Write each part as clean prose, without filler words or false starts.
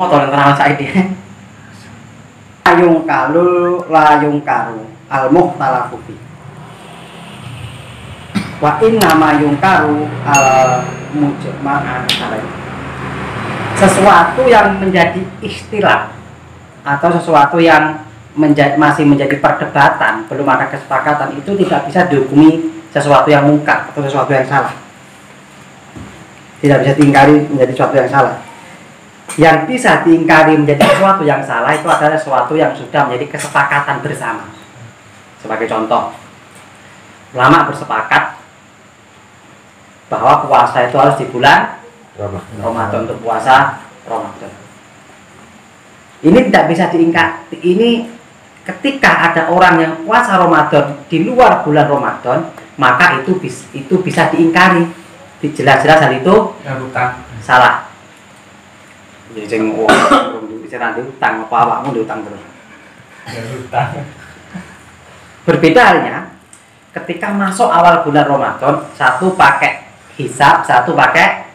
motor terang saiki. Layung kalul layung karu al muhtalafu fi. Wa inna ma yungkaru al mujma'an alaih. Sesuatu yang menjadi istilah atau sesuatu yang masih menjadi perdebatan, belum ada kesepakatan, itu tidak bisa dihukumi sesuatu yang mungkar atau sesuatu yang salah. Tidak bisa diingkari menjadi sesuatu yang salah. Yang bisa diingkari menjadi sesuatu yang salah itu adalah sesuatu yang sudah menjadi kesepakatan bersama. Sebagai contoh, ulama bersepakat bahwa puasa itu harus di bulan Ramadan, untuk puasa Ramadan. Ini tidak bisa diingkar. Ini ketika ada orang yang puasa Ramadan di luar bulan Ramadan, maka itu bisa diingkari. Jelas-jelas hal itu salah. Ya sing wong bisa nanti utang apa awakmu diutang terus. Berbeda halnya ketika masuk awal bulan Ramadan, satu pakai hisab, satu pakai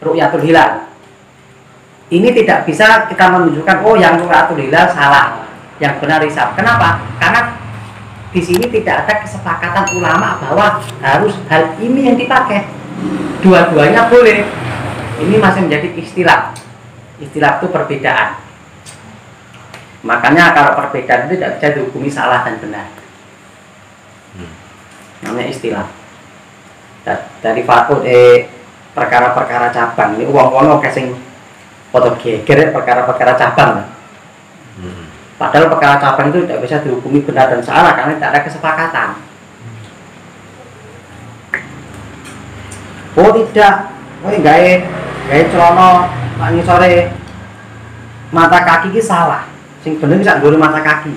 ru'yatul hilal. Ini tidak bisa kita menunjukkan oh yang ru'yatul hilal salah, yang benar hisab. Kenapa? Karena di sini tidak ada kesepakatan ulama bahwa harus hal ini yang dipakai. Dua-duanya boleh. Ini masih menjadi istilah. Istilah itu perbedaan. Makanya kalau perbedaan itu tidak bisa dihukumi salah dan benar. Namanya istilah. Dari fatwa perkara-perkara cabang ini uang-uang oke sing foto geger perkara-perkara cabang. Padahal perkara cabang itu tidak bisa dihukumi benar dan salah karena tidak ada kesepakatan. Oh tidak, gawe celana tak sore mata kaki ini salah. Sing bener bisa nggo mata kaki.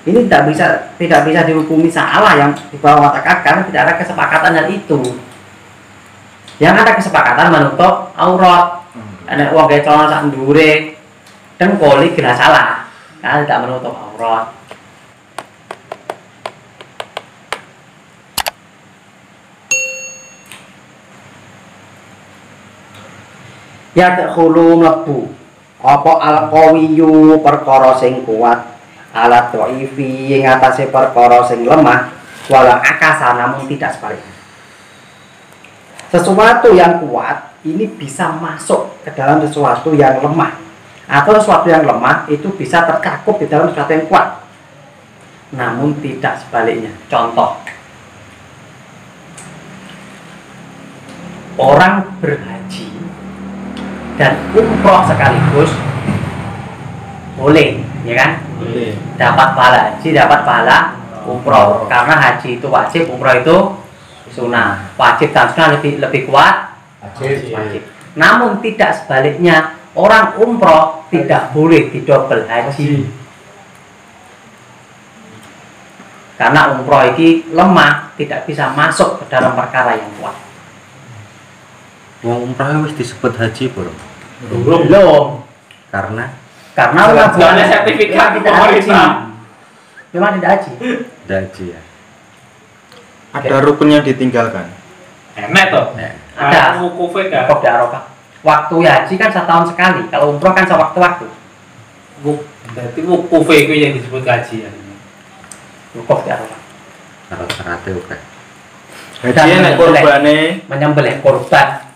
Ini tidak bisa dihukumi salah yang di bawah mata kaki karena tidak ada kesepakatan hal itu. Yang ada kesepakatan menutup aurat. Ada uang kayak celana sak ndure dan koli kena salah karena tidak menutup aurat. Ya takhulu mlebu apa al-qawiyyu perkara sing kuat alat dhaifi ing atase perkara sing lemah wala akasa namun tidak sebaliknya. Sesuatu yang kuat ini bisa masuk ke dalam sesuatu yang lemah atau sesuatu yang lemah itu bisa tercakup di dalam sesuatu yang kuat namun tidak sebaliknya. Contoh, orang berhaji dan umroh sekaligus boleh, ya kan? Boleh. Dapat pahala haji, dapat pahala umroh. Karena haji itu wajib, umroh itu sunnah. Wajib dan sunnah lebih kuat. Wajib. Namun tidak sebaliknya, orang umroh tidak boleh didobel haji. Karena umroh ini lemah, tidak bisa masuk ke dalam perkara yang kuat. Wong umroh wis disebut haji belum. Karena ada sertifikat tidak haji. Memang tidak haji. Tidak haji ya. Ada rukun yang ditinggalkan. Enak toh. Ada wukuf ya. Wukuf di Arafah. Waktu haji kan setahun sekali. Kalau umroh kan sewaktu-waktu. Berarti wukuf itu yang disebut haji ya. Wukuf di Arafah. Rata-rata oke. Haji nek kurbane menyembelih korban.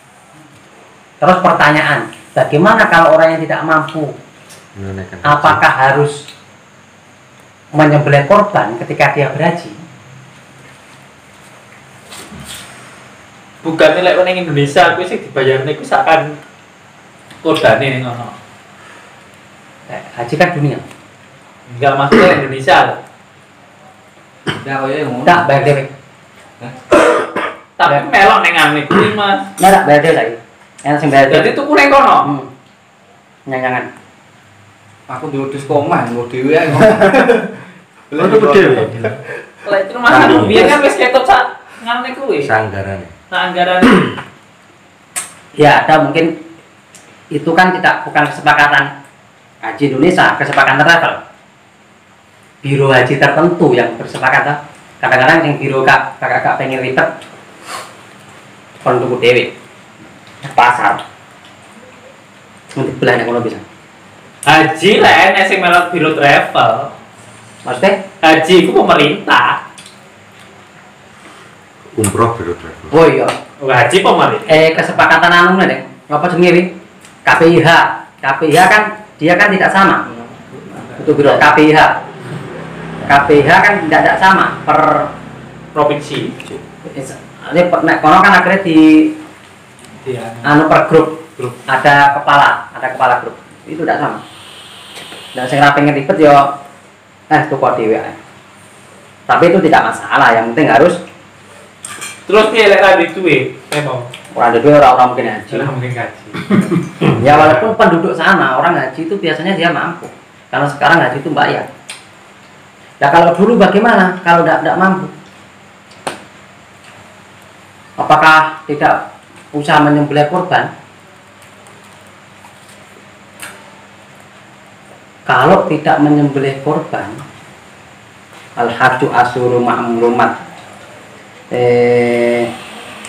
Terus pertanyaan, bagaimana kalau orang yang tidak mampu? Apakah harus menyembelih korban ketika dia berhaji? Bukan nilai orang Indonesia, aku sih dibayar nih, aku seakan korban ini ngono. Haji kan dunia. Enggak maksudnya Indonesia loh. Tak bayar dewe. Tapi melok neng ane kuwi Mas. Nggak bayar dewe lagi. Enak sing bayar. Jadi tuku neng kono. Nyanyangan. aku diudus komah nggo dhewe ae. Itu gede. Lek itu Mas biyen kan wis ketok sak ngene kuwi. Sanggarane. Anggaran. Ya, ada mungkin itu kan bukan kesepakatan haji Indonesia, kesepakatan travel. Biro haji tertentu yang bersepakat. Kadang-kadang yang biro kakak pengen ribet kon tuku dhewe pasar untuk belanja kono bisa Haji lah, sing melok biro travel. Maksudnya? Haji itu pemerintah. Umroh biro travel. Oh iya. Haji pemerintah. Kesepakatan anu nih, ngapa jenenge iki? KPIH. KPIH kan dia kan tidak sama. Untuk biro KPIH. KPIH kan tidak sama per Provinsi. ini nek kono kan akhirnya di anu per grup. Ada kepala grup. Itu tidak sama. Dan saya pengen ribet yo tuku dhewe ae. Tapi itu tidak masalah, yang penting harus Terus dia lek di duit, memang orang ada dua orang mungkin haji. sudah mungkin gaji. Ya walaupun penduduk sana orang haji itu biasanya dia mampu, karena sekarang haji itu bayar. Ya kalau dulu bagaimana? Kalau tidak mampu, apakah tidak usah menyembelih kurban? Kalau tidak menyembelih kurban, al-hajju asyuru ma'lumat.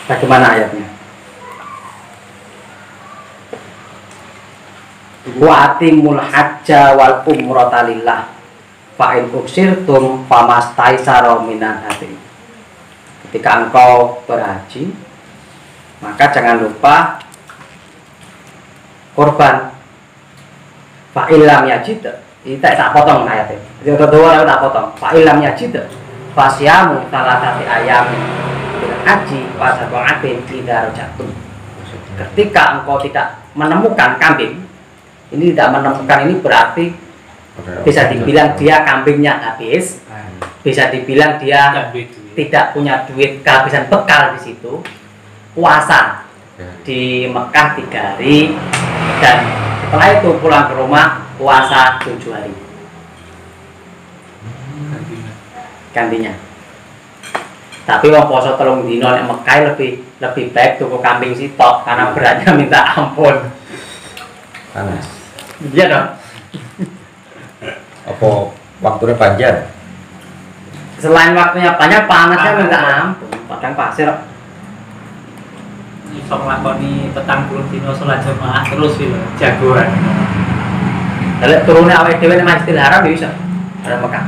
Bagaimana ayatnya? Wa atimul hajja wal umrata lillah fa in uksirtum famastaisara minan hadi. Ketika engkau berhaji, maka jangan lupa kurban. Fa illam yajid, ini tak potong ayatnya. Jadi kedua tak potong. Fa illam yajid fasyamu salatati ayam bil haji wa sab'atin idza rajatum. Ketika engkau tidak menemukan kambing, ini tidak menemukan ini berarti bisa dibilang dia kambingnya habis, bisa dibilang dia tidak punya duit, kehabisan bekal di situ. Puasa di Mekah 3 hari dan setelah itu pulang ke rumah puasa 7 hari gantinya. Tapi wong poso 3 dino nek Mekah lebih baik tuku kambing sitok karena beratnya minta ampun. Panas. Iya dong. Apa waktunya panjang? Selain waktunya banyak, panasnya minta ampun. Padang pasir. Iso nglakoni 40 dino salat jamaah terus lho, jagoan. Lek turune awake dhewe nek Masjidil Haram ya bisa. Ada Mekah.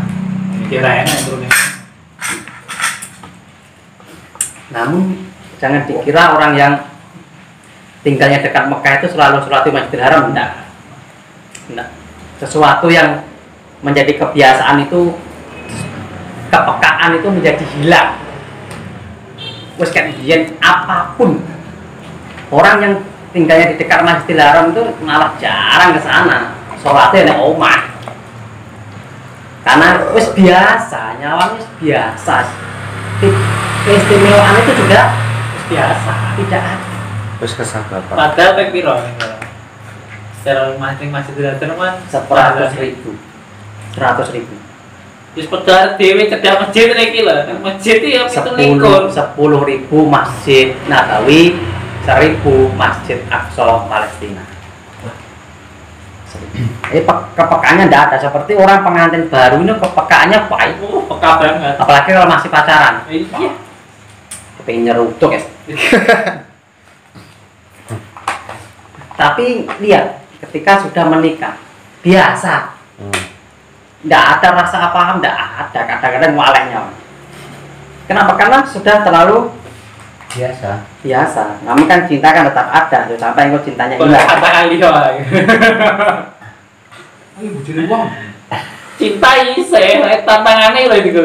Kira enak turune. Namun jangan dikira orang yang tinggalnya dekat Mekah itu selalu sholat di Masjidil Haram. Enggak. Sesuatu yang menjadi kebiasaan itu, kepekaan itu menjadi hilang. Wes kan biyen apapun orang yang tinggalnya di dekat Masjidil Haram itu malah jarang ke sana. Sholatnya di omah. Karena wes biasa, nyawang wes biasa. Keistimewaan itu juga biasa, tidak ada. Terus kesal bapak. Padahal pek piro secara Masjidil Haram kan 100.000. 100.000. wis pedar dhewe cedhak masjid iki lho. Masjid iki ya 17. 10.000 Masjid Nabawi, 1.000 Masjid Aqsa Palestina. Ini kepekaannya tidak ada, seperti orang pengantin baru ini kepekaannya baik. Peka banget. Apalagi kalau masih pacaran. Iya. Pengen nyerutuk ya. Tapi lihat, ketika sudah menikah biasa, tidak ada rasa apa-apa, tidak ada, kadang-kadang walehnya. Kenapa? Karena sudah terlalu biasa. Namun kan cinta kan tetap ada, sampai engkau cintanya hilang. Katakan liya. Ayo bujune wong. Cinta isih, tantangannya lho iki lho.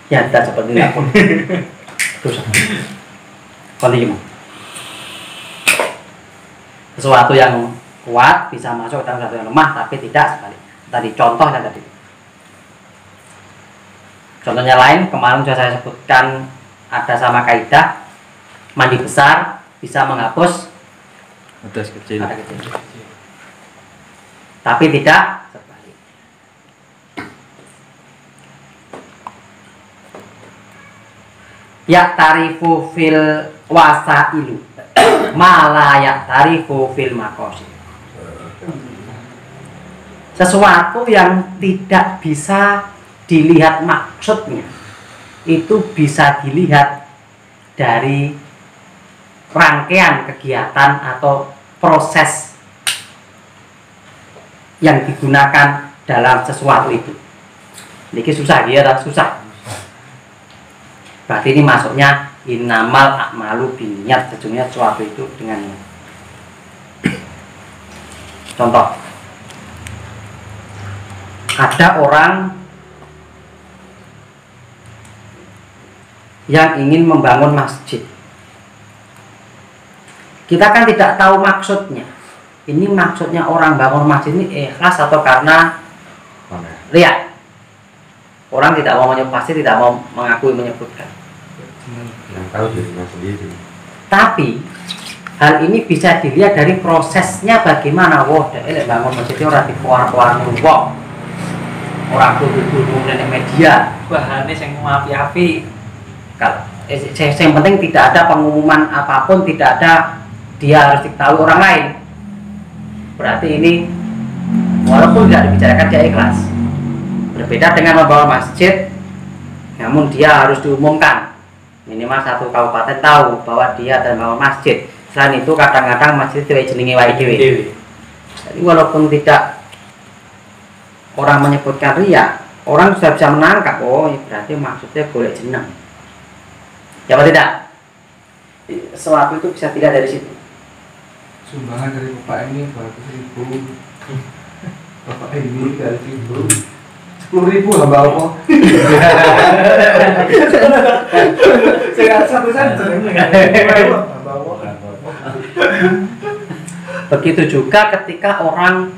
Ya tidak seperti itu pun. Terus continue. Sesuatu yang kuat bisa masuk ke dalam sesuatu yang lemah, tapi tidak sebaliknya. Tadi contohnya tadi. Contohnya lain kemarin sudah saya sebutkan, ada sama kaidah mandi besar bisa menghapus Hadas kecil. ada kecil. Tapi tidak sebaliknya. Ya tarifu fil wasailu mala ya tarifu fil maqasid. Sesuatu yang tidak bisa dilihat maksudnya itu bisa dilihat dari rangkaian kegiatan atau proses yang digunakan dalam sesuatu itu. Ini susah dia tak susah. Berarti ini masuknya innamal a'malu binniyat, sesungguhnya sesuatu itu dengan niat. Contoh, ada orang yang ingin membangun masjid. Kita kan tidak tahu maksudnya. Ini maksudnya orang bangun masjid ini ikhlas atau karena riya. Orang tidak mau pasti tidak mau mengakui menyebutkan. Yang tahu dirinya sendiri. Tapi hal ini bisa dilihat dari prosesnya bagaimana. Wah, dia bangun masjid orang dikuar-kuar wong. Orang dulu nenek media, bahannya yang api-api. Kalau yang penting tidak ada pengumuman apapun, tidak ada dia harus diketahui orang lain. Berarti ini walaupun tidak dibicarakan dia ikhlas. Berbeda dengan membawa masjid, namun dia harus diumumkan. Minimal satu kabupaten tahu bahwa dia akan membawa masjid. Selain itu kadang-kadang masjid itu jenenge wae dhewe. Jadi walaupun tidak orang menyebutkan riya, orang sudah bisa menangkap, oh berarti maksudnya golek jeneng. Ya apa tidak? Sesuatu itu bisa tidak dari situ. Sumbangan dari bapak ini 200.000. Bapak ini dari 10.000 hamba Allah. Satu saja. Begitu juga ketika orang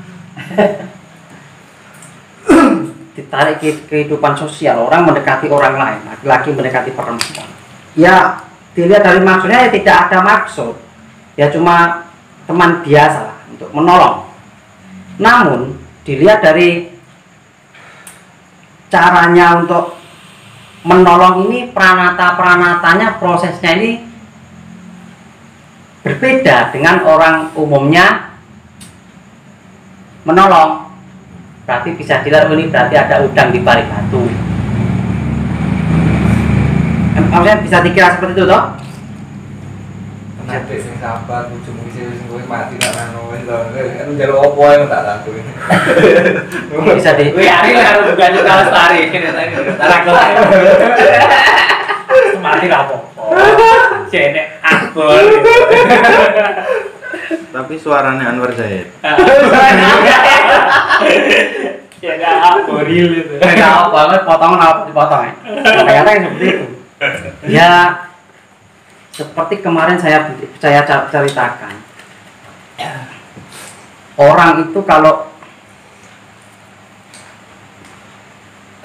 ditarik ke kehidupan sosial, orang mendekati orang lain, laki-laki mendekati perempuan. Ya dilihat dari maksudnya ya tidak ada maksud, ya cuma teman biasa lah untuk menolong. Namun dilihat dari caranya untuk menolong ini, peranatanya, prosesnya ini berbeda dengan orang umumnya menolong. Berarti bisa dilihat ini berarti ada udang di balik batu. Maksudnya bisa dikira seperti itu toh? Nanti sing sabar, ujung isi kowe mati tak nang wis to. Kan njaluk opo yang tak lakuin. Bisa di. Wih, hari harus bukan juga lestari. Tarakul. Mati rapo. Jene akbol. Tapi suaranya Anwar Zahid. Jene akboril itu. Enggak banget potongan apa dipotong ya. Ternyata yang seperti itu. Ya seperti kemarin saya ceritakan. Orang itu kalau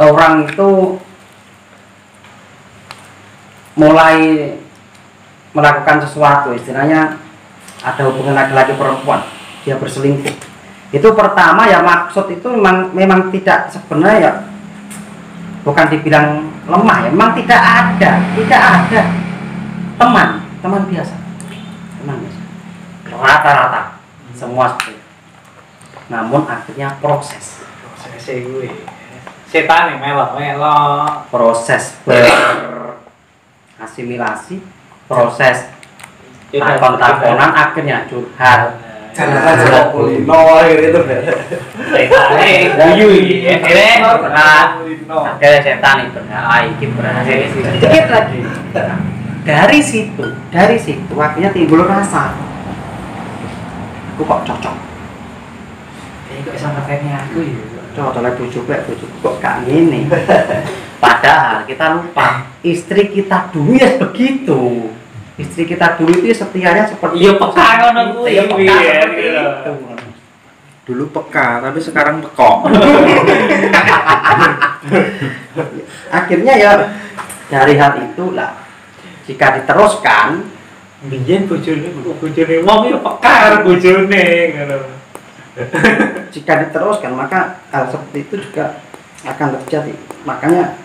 orang itu mulai melakukan sesuatu, istilahnya ada hubungan laki-laki perempuan, dia berselingkuh. Itu pertama ya maksud itu memang tidak sebenarnya ya, bukan dibilang lemah ya, memang tidak ada teman biasa, rata-rata semua seperti itu. Namun akhirnya proses setan nih melok proses berasimilasi, proses takon-takonan, akhirnya curhat. Jangan kulino gitu. Akhirnya setan ini berhak, berhasil sedikit lagi. Dari situ akhirnya timbul rasa, aku kok cocok. Kok sama kayaknya aku ya. Cocok lagi bojoku kok gak ngene. Padahal kita lupa istri kita dulu ya begitu. Istri kita dulu itu setianya seperti iya peka ngono kuwi. Iya peka seperti itu. Dulu peka, tapi sekarang pekok. Akhirnya ya dari hal itulah jika diteruskan, biyen bojone wong ya peka karo bojone ngono. Jika diteruskan maka hal seperti itu juga akan terjadi. Makanya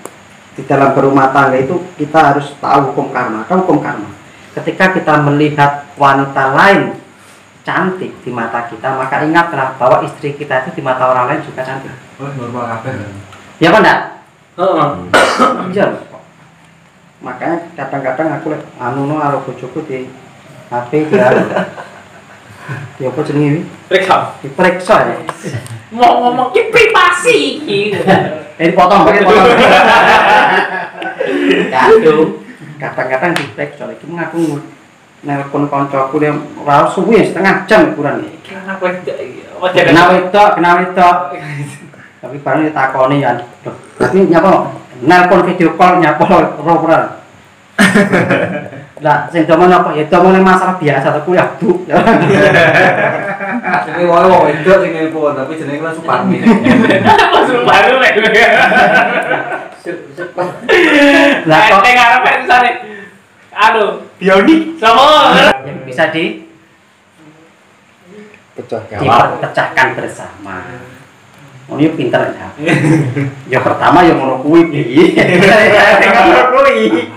di dalam berumah tangga itu kita harus tahu hukum karma. Hukum karma. Ketika kita melihat wanita lain cantik di mata kita, maka ingatlah bahwa istri kita itu di mata orang lain juga cantik. Oh, normal kabeh. Ya apa enggak? Heeh. Iya. Makanya kadang-kadang aku anu karo bojoku di HP ya. Ya apa jenenge iki? Periksa. Diperiksa ya. mau ngomong ki privasi iki. Ini potong. Kandung. Kadang-kadang di back soalnya iki ngaku nelpon koncoku dia ora suwi setengah jam ukuran iki. Kira aku iki. Kenal itu. Tapi barang ditakoni ya. Loh, tapi nyapa nelpon video call nyapa ora. Lah sing domen apa ya domen masalah biasa ta kuliah Bu. Ini wong wedok sing nelpon tapi jenenge kan Suparmi. Langsung baru lek. Lah kok nek arep misale Bioni sama yang bisa Pecah. dipecahkan bersama. Oh ini pinter ya. Yang pertama yang ngono kuwi piye? Ngono kuwi.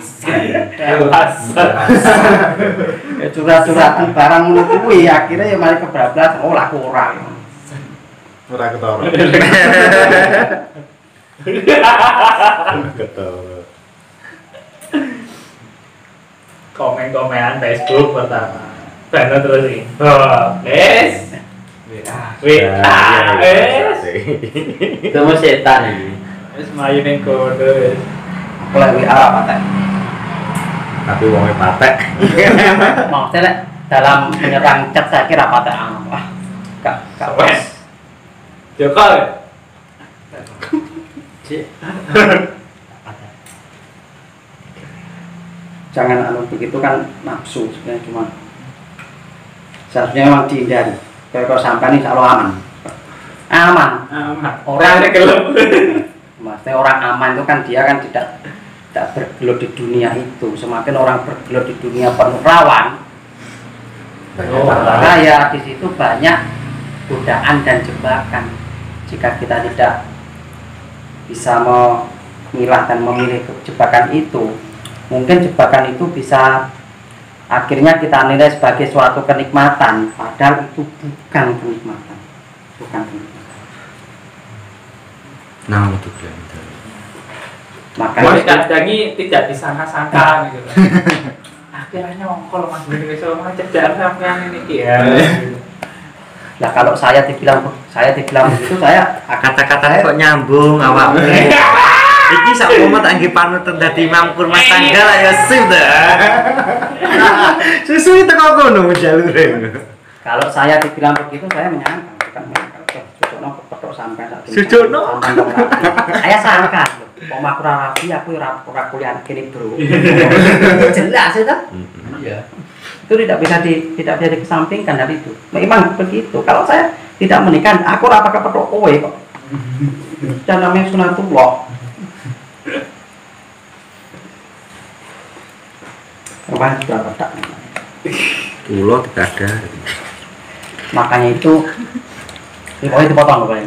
Ya curhat-curhatan barang ngono kuwi akhirnya ya mari kebablas oh laku ora. Ora ketara. Ketara. komen-komenan Facebook pertama. Bener terus iki. Oh, wes. Wes. Ketemu setan iki. Wis mlayu ning kono wis. Aku lagi apa teh? Tapi wongnya patek. Mau saya dalam menyerang chat saya kira apa teh? Wah, gak Wes. Joko. Jangan anu begitu kan nafsu sebenarnya cuma seharusnya memang dihindari. Kalau sampai ini selalu aman. Orang maksudnya orang aman itu kan dia kan tidak bergelut di dunia itu. Semakin orang bergelut di dunia penuh rawan, maka ya di situ banyak godaan dan jebakan. Jika kita tidak bisa memilah dan memilih jebakan itu, mungkin jebakan itu bisa akhirnya kita nilai sebagai suatu kenikmatan, padahal itu bukan kenikmatan. Nah, itu kan. Makanya kadang tidak disangka-sangka gitu. Akhirnya ngongkol Mas Budi iso macet sampean ini ya. Lah kalau saya dibilang begitu saya Kata-katanya kok nyambung awakmu. Iki sak momen tak nggih panutan dadi imam rumah tangga lah ya sip dah. Susu itu kok ngono jalure. kalau saya dibilang begitu saya menyangka bukan menyangka. Sujukno kepethuk sampai saat ini. Sujukno? Saya sangka. Wong aku ora rapi, aku ora kuliah kene, Bro. Jelas itu. Iya. Itu tidak bisa dikesampingkan dari itu. Memang begitu. Kalau saya tidak menikah, aku ora pakai petok kowe kok. Dan namanya sunatullah. Kemarin sudah petak. Pulau tidak ada. Makanya itu ini pokoknya dipotong pokoknya.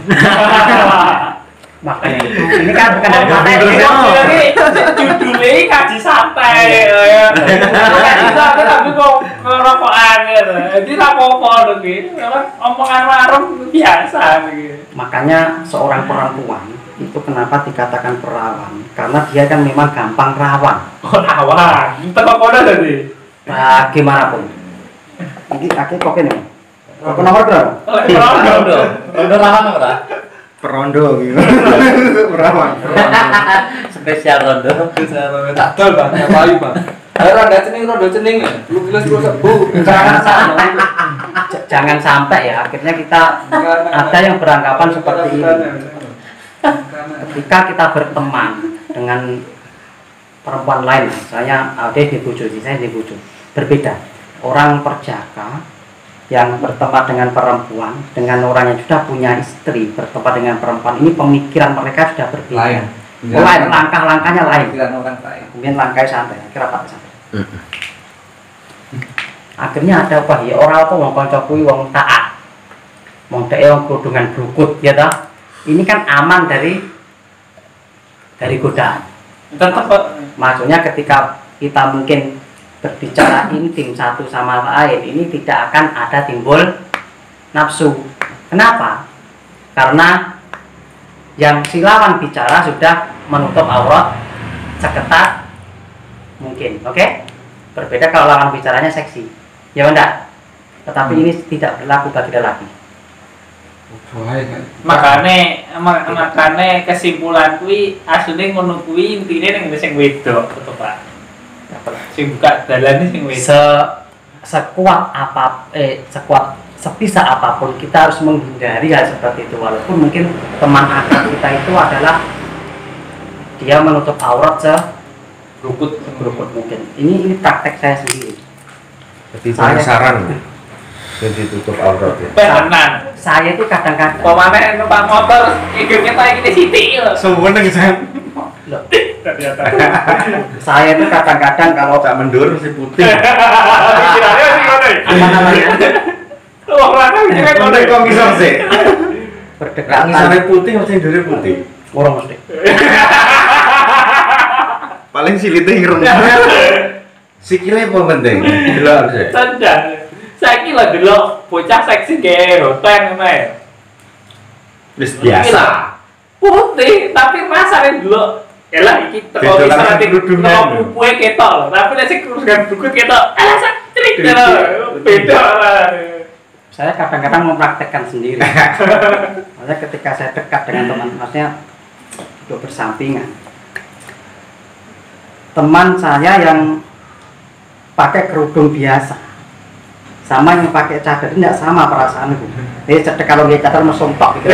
Makanya itu ini kan bukan dari materi. Judulnya kaji santai ya. Kaji santai tapi kok kerokokan gitu. Jadi apa-apa lagi. Omongan warung biasa gitu. Makanya seorang perempuan itu kenapa dikatakan perawan? Karena dia kan memang gampang rawan. Oh rawan. Tengok kono tadi. Nah, gimana pun. Ini kaki kok ini. Kok nomor berapa? Rondo rawan ora? Perondo gitu. Perawan. Spesial rondo. Tak dol Bang, ngapain Bang? Ayo rondo cening. Lu gelas lu sebu. Jangan sampai ya akhirnya kita ada yang beranggapan seperti ini. Ketika kita berteman dengan perempuan lain, saya dibujuk, berbeda. Orang perjaka yang bertempat dengan perempuan, dengan orang yang sudah punya istri bertempat dengan perempuan, ini pemikiran mereka sudah berbeda. Lain, langkah-langkahnya lain. Orang lain. Mungkin langkah santai, kira apa santai. Akhirnya ada apa ya orang apa wong kanca kuwi wong taat. Wong dhek wong godhongan brukut ya ta. Ini kan aman dari godaan. Tetap Maksudnya ketika kita mungkin berbicara intim satu sama lain, ini tidak akan ada timbul nafsu. Kenapa? Karena yang si lawan bicara sudah menutup aurat seketat mungkin, oke? Berbeda kalau lawan bicaranya seksi, ya enggak? Tetapi ini tidak berlaku bagi lelaki. makane kesimpulan kuwi asline ngono kuwi intine ning sing wedok to Pak. Sing buka dalane sing wedok. Sekuat sebisa apapun kita harus menghindari hal seperti itu, walaupun mungkin teman akrab kita itu adalah dia menutup aurat Berukut mungkin. Ini praktek saya sendiri. Jadi penasaran yang ditutup aurat ya. Tenan. Saya itu kadang-kadang Pemane numpak motor hidupnya kayak kita sithik lho. Semuanya saya. Loh, Ternyata. saya itu kadang-kadang kalau Tak mendur si putih. Pikirannya sih ngono. apa namanya Wong lanang iki kan ngono. Kok bisa sih? berdekatan Misalnya putih mesti ndure putih. orang mesti Paling silite ireng. Sikile apa penting? Delok sih. Sandal. Saiki lho delok bocah seksi ge rotan ngono ae. Wis biasa. Putih tapi rasane delok elah iki teko Beda wis langsung nanti kerudungan. teko pupuke ketok lho, tapi nek sing kerudungan bukut ketok elah sak trik lho. Beda lah. saya kadang-kadang mempraktekkan sendiri. Maksudnya ketika saya dekat dengan teman, maksudnya duduk bersampingan, teman saya yang pakai kerudung biasa sama yang pakai cadar tidak sama perasaanku. Dia cedek kalau dia cadar mesontok gitu.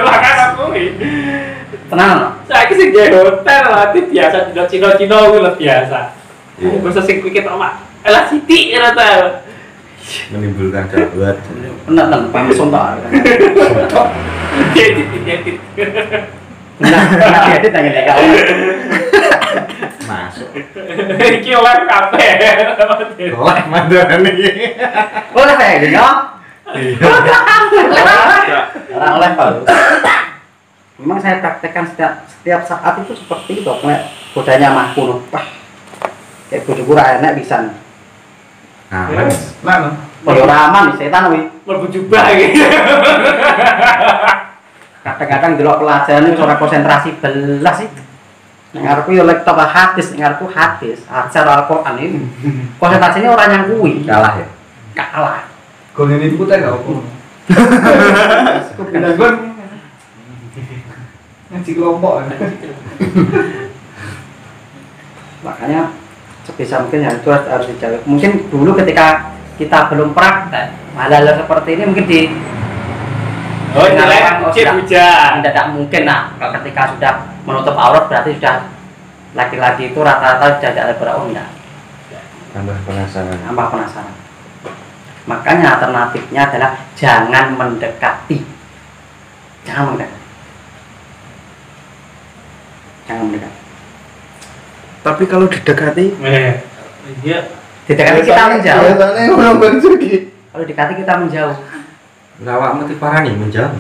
Makan aku iki. Tenang, Saiki sing ge hotel lah biasa Cina-Cina kuwi lho biasa. Iya. Masa sing pikir mak elah sithik rata. Menimbulkan gawat. bener pakai mesontok. Edit. Nah, edit nang ngene kau. Masuk. Iki live kabeh. Lah mandane iki. Boleh saya ini ya? Orang level. Memang saya praktekkan setiap saat itu seperti itu. Kayak godanya mahku, kayak bojoku ra enak bisa. Nah, Lah, Koyo raman setan kuwi. Mlebu jubah iki. Kadang-kadang delok pelajaran itu ora konsentrasi belas sih. Nek ngarepku yo lek tambah hadis, nek ngarepku hadis, secara Al-Qur'an ini. Konsentrasinya orang yang kuwi. kalah ya. Kalah. gol ini putih enggak apa. Pindah gol. Ngaji kelompok. Makanya sebisa mungkin hal itu harus dijawab. Mungkin dulu ketika kita belum praktek hal-hal seperti ini mungkin di Oh, jelek cip hujan. tidak mungkin. Nah, kalau ketika sudah menutup aurat berarti sudah laki-laki itu rata-rata sudah tidak berau enggak. Tambah penasaran. Tambah penasaran. Makanya alternatifnya adalah jangan mendekati. Jangan mendekat. Jangan mendekat. Tapi kalau didekati, Iya. Didekati kita menjauh. Biasanya orang Bang Sugi. Kalau didekati kita menjauh. lawak mati parani menjauh.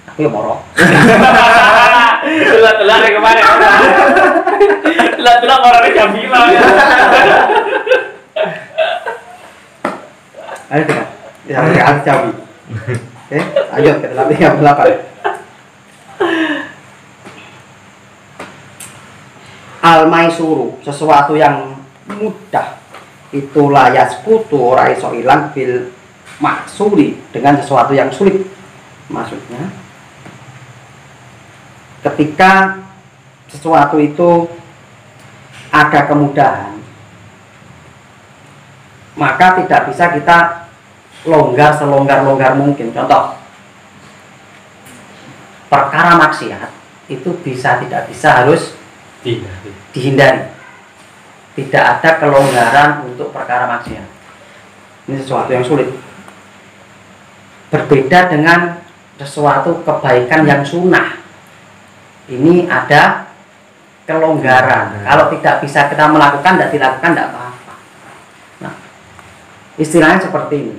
Aku ya moro. Telat dari kemarin. Telat orangnya jam 5. Ayo kita. Ya, kita jauh. Oke, ayo kita latih yang 8. Al-maisuru, sesuatu yang mudah itu layas kutu ora iso ilang bil maksuri, dengan sesuatu yang sulit. Maksudnya ketika sesuatu itu ada kemudahan, maka tidak bisa kita longgar selonggar-longgar mungkin. Contoh, perkara maksiat itu tidak bisa harus dihindari. Tidak ada kelonggaran untuk perkara maksiat. Ini sesuatu yang sulit. Berbeda dengan sesuatu kebaikan yang sunnah. Ini ada kelonggaran. Kalau tidak bisa kita melakukan, tidak dilakukan, tidak apa-apa. Nah, istilahnya seperti ini.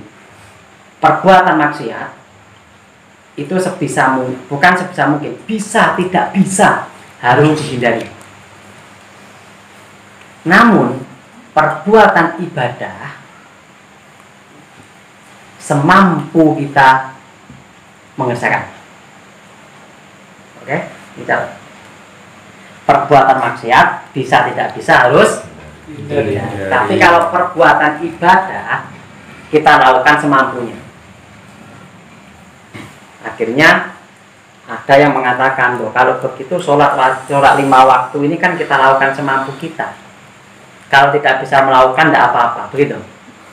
Perbuatan maksiat itu sebisa mungkin, bukan sebisa mungkin, bisa tidak bisa harus dihindari. Namun perbuatan ibadah semampu kita mengerjakan. Oke, kita perbuatan maksiat bisa tidak bisa harus dihindari. Tapi kalau perbuatan ibadah kita lakukan semampunya. Akhirnya ada yang mengatakan bahwa kalau begitu sholat 5 waktu ini kan kita lakukan semampu kita. Kalau tidak bisa melakukan tidak apa-apa, begitu?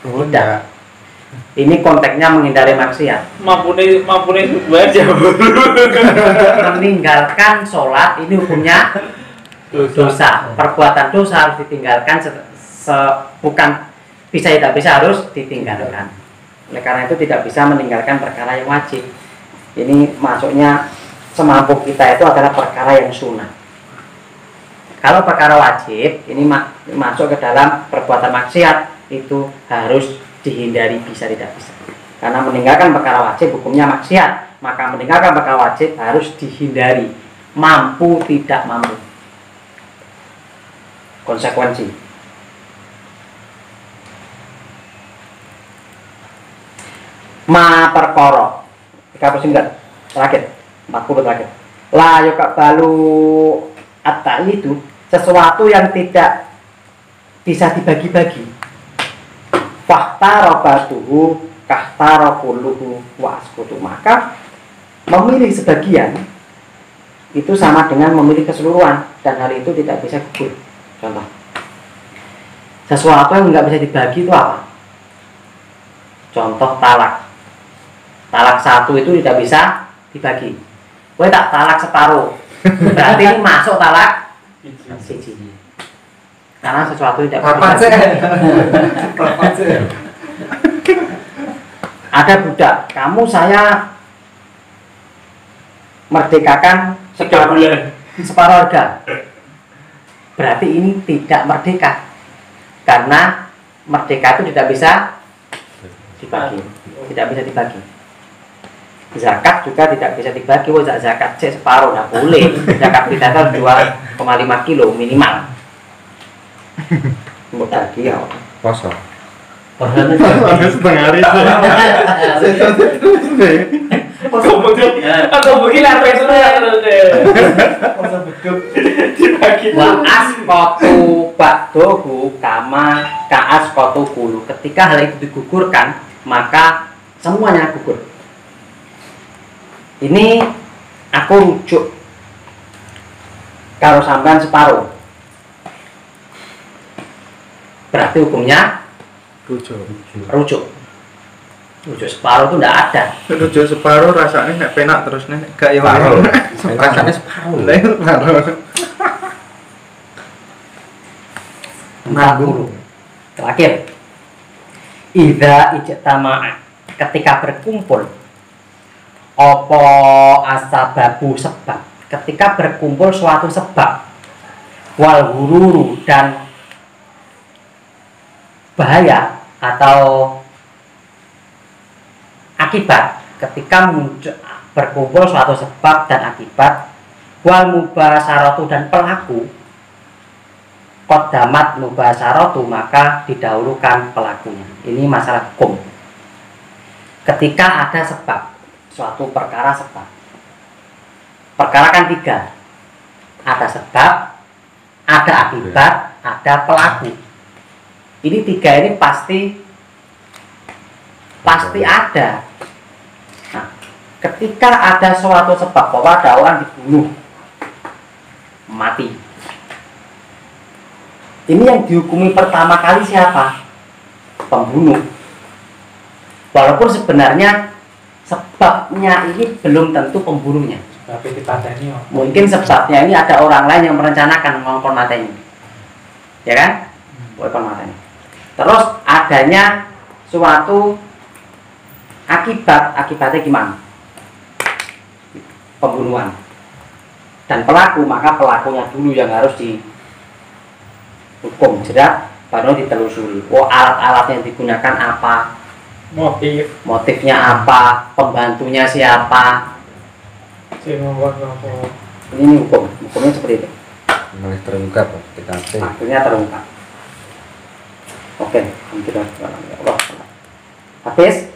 Tidak. Ini konteksnya menghindari maksiat. Mampune dua aja. Meninggalkan sholat ini hukumnya dosa. Perbuatan dosa harus ditinggalkan. Bukan bisa tidak bisa, harus ditinggalkan. Oleh karena itu tidak bisa meninggalkan perkara yang wajib. Ini masuknya semampu kita itu adalah perkara yang sunnah. Kalau perkara wajib ini masuk ke dalam perbuatan maksiat, itu harus dihindari bisa tidak bisa. Karena meninggalkan perkara wajib hukumnya maksiat, maka meninggalkan perkara wajib harus dihindari. Mampu tidak mampu, konsekuensi. Ma perkara 39 terakhir, 40 terakhir. La yuqbalu at-ta'lidu, sesuatu yang tidak bisa dibagi-bagi. Fahtarabatuhu kahtarakuluhu wa askutu, maka memilih sebagian itu sama dengan memilih keseluruhan, dan hal itu tidak bisa gugur. Contoh, sesuatu yang nggak bisa dibagi itu apa? Contoh talak. Talak 1 itu tidak bisa dibagi. Gue tak talak separuh, berarti ini masuk talak siji. Karena sesuatu tidak bisa dibagi. Ada budak, kamu saya merdekakan separuh harga. Berarti ini tidak merdeka, karena merdeka itu tidak bisa dibagi, tidak bisa dibagi. Zakat juga tidak bisa dibagi. Wah, zakat C separuh nggak boleh. Zakat kita itu 2,5 kilo minimal. Mau lagi ya? Kosong. Setengah hari. Aku begini apa itu Wa asqatu ba'dahu kama ka'asqatu kulu. Ketika hal itu digugurkan, maka semuanya gugur. Ini aku rujuk kalau sampean separuh, berarti hukumnya rujuk separuh itu tidak ada. Rujuk separuh rasanya nggak penak terus nih, gak yang Rasanya separuh. Terakhir, idza ijtama'a, ketika berkumpul, opo asababu sebab, ketika berkumpul suatu sebab, wal hururu dan bahaya atau akibat, ketika berkumpul suatu sebab dan akibat, wal mubasaratu dan pelaku, qaddamat mubasaratu, maka didahulukan pelakunya. Ini masalah hukum. Ketika ada sebab, suatu perkara sebab. Perkara kan 3. Ada sebab, ada akibat, ada pelaku. Ini 3 ini pasti ada. Nah, ketika ada suatu sebab bahwa ada orang dibunuh, mati. Ini yang dihukumi pertama kali siapa? Pembunuh. Walaupun sebenarnya sebabnya ini belum tentu pembunuhnya. Mungkin sebabnya ini ada orang lain yang merencanakan ngongkon matanya, ya kan? Ngongkon matanya. Terus adanya suatu akibatnya gimana? Pembunuhan. Dan pelaku, maka pelakunya dulu yang harus dihukum, jerat, baru ditelusuri. Oh, alat-alat yang digunakan apa? Motifnya apa? Pembantunya siapa? Ini hukumnya seperti itu. Mulai terungkap kita. Akhirnya terungkap. Oke, Allah. Habis.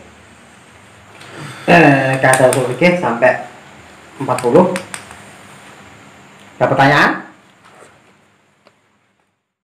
Kata fikih sampai 40. Ada pertanyaan?